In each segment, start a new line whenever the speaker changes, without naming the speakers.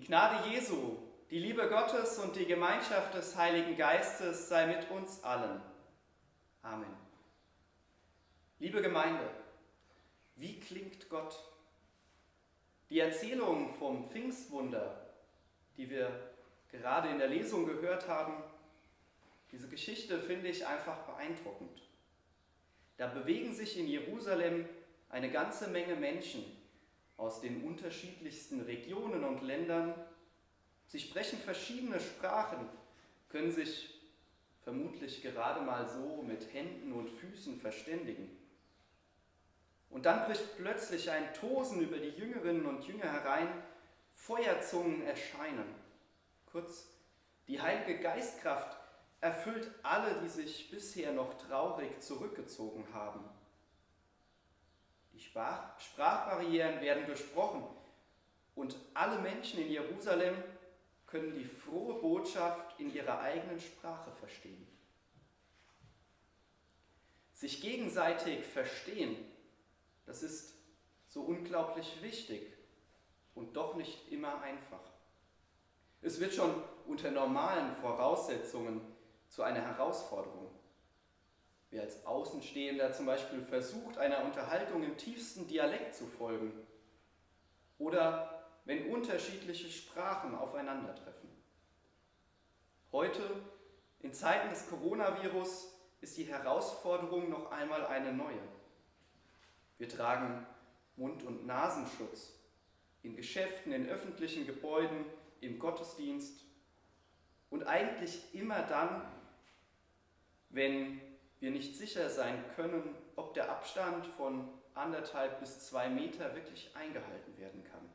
Gnade Jesu, die Liebe Gottes und die Gemeinschaft des Heiligen Geistes sei mit uns allen. Amen. Liebe Gemeinde, wie klingt Gott? Die Erzählung vom Pfingstwunder, die wir gerade in der Lesung gehört haben, diese Geschichte finde ich einfach beeindruckend. Da bewegen sich in Jerusalem eine ganze Menge Menschen aus den unterschiedlichsten Regionen und Ländern. Sie sprechen verschiedene Sprachen, können sich vermutlich gerade mal so mit Händen und Füßen verständigen. Und dann bricht plötzlich ein Tosen über die Jüngerinnen und Jünger herein, Feuerzungen erscheinen. Kurz, die Heilige Geistkraft erfüllt alle, die sich bisher noch traurig zurückgezogen haben. Die Sprachbarrieren werden durchbrochen und alle Menschen in Jerusalem können die frohe Botschaft in ihrer eigenen Sprache verstehen. Sich gegenseitig verstehen, das ist so unglaublich wichtig und doch nicht immer einfach. Es wird schon unter normalen Voraussetzungen zu einer Herausforderung. Wer als Außenstehender zum Beispiel versucht, einer Unterhaltung im tiefsten Dialekt zu folgen, oder wenn unterschiedliche Sprachen aufeinandertreffen. Heute, in Zeiten des Coronavirus, ist die Herausforderung noch einmal eine neue. Wir tragen Mund- und Nasenschutz in Geschäften, in öffentlichen Gebäuden, im Gottesdienst und eigentlich immer dann, wenn wir nicht sicher sein können, ob der Abstand von 1,5 bis 2 Meter wirklich eingehalten werden kann.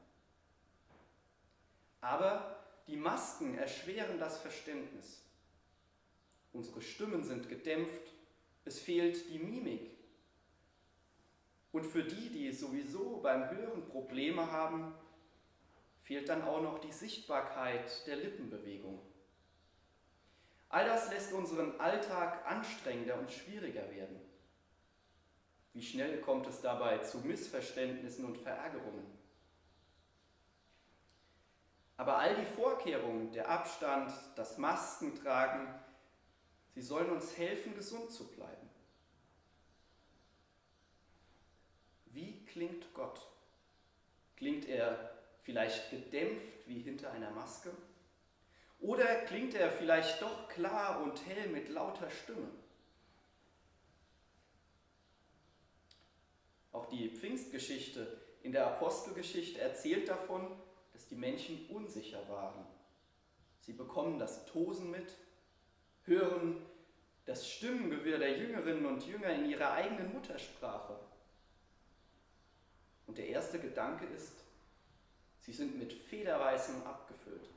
Aber die Masken erschweren das Verständnis. Unsere Stimmen sind gedämpft, es fehlt die Mimik. Und für die, die sowieso beim Hören Probleme haben, fehlt dann auch noch die Sichtbarkeit der Lippenbewegung. All das lässt unseren Alltag anstrengender und schwieriger werden. Wie schnell kommt es dabei zu Missverständnissen und Verärgerungen? Aber all die Vorkehrungen, der Abstand, das Maskentragen, sie sollen uns helfen, gesund zu bleiben. Wie klingt Gott? Klingt er vielleicht gedämpft wie hinter einer Maske? Oder klingt er vielleicht doch klar und hell mit lauter Stimme? Auch die Pfingstgeschichte in der Apostelgeschichte erzählt davon, dass die Menschen unsicher waren. Sie bekommen das Tosen mit, hören das Stimmengewirr der Jüngerinnen und Jünger in ihrer eigenen Muttersprache. Und der erste Gedanke ist, sie sind mit Federweißem abgefüllt,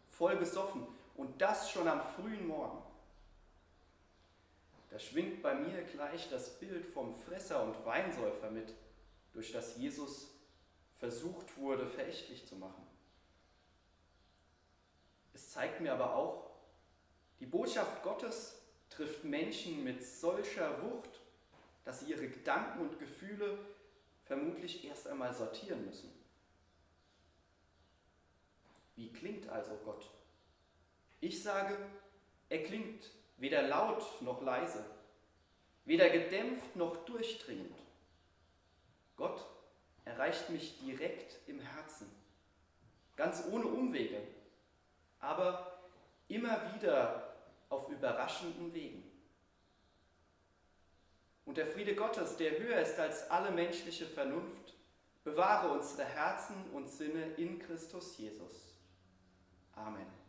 voll besoffen und das schon am frühen Morgen. Da schwingt bei mir gleich das Bild vom Fresser und Weinsäufer mit, durch das Jesus versucht wurde, verächtlich zu machen. Es zeigt mir aber auch, die Botschaft Gottes trifft Menschen mit solcher Wucht, dass sie ihre Gedanken und Gefühle vermutlich erst einmal sortieren müssen. Wie klingt also Gott? Ich sage, er klingt weder laut noch leise, weder gedämpft noch durchdringend. Gott erreicht mich direkt im Herzen, ganz ohne Umwege, aber immer wieder auf überraschenden Wegen. Und der Friede Gottes, der höher ist als alle menschliche Vernunft, bewahre unsere Herzen und Sinne in Christus Jesus. Amen.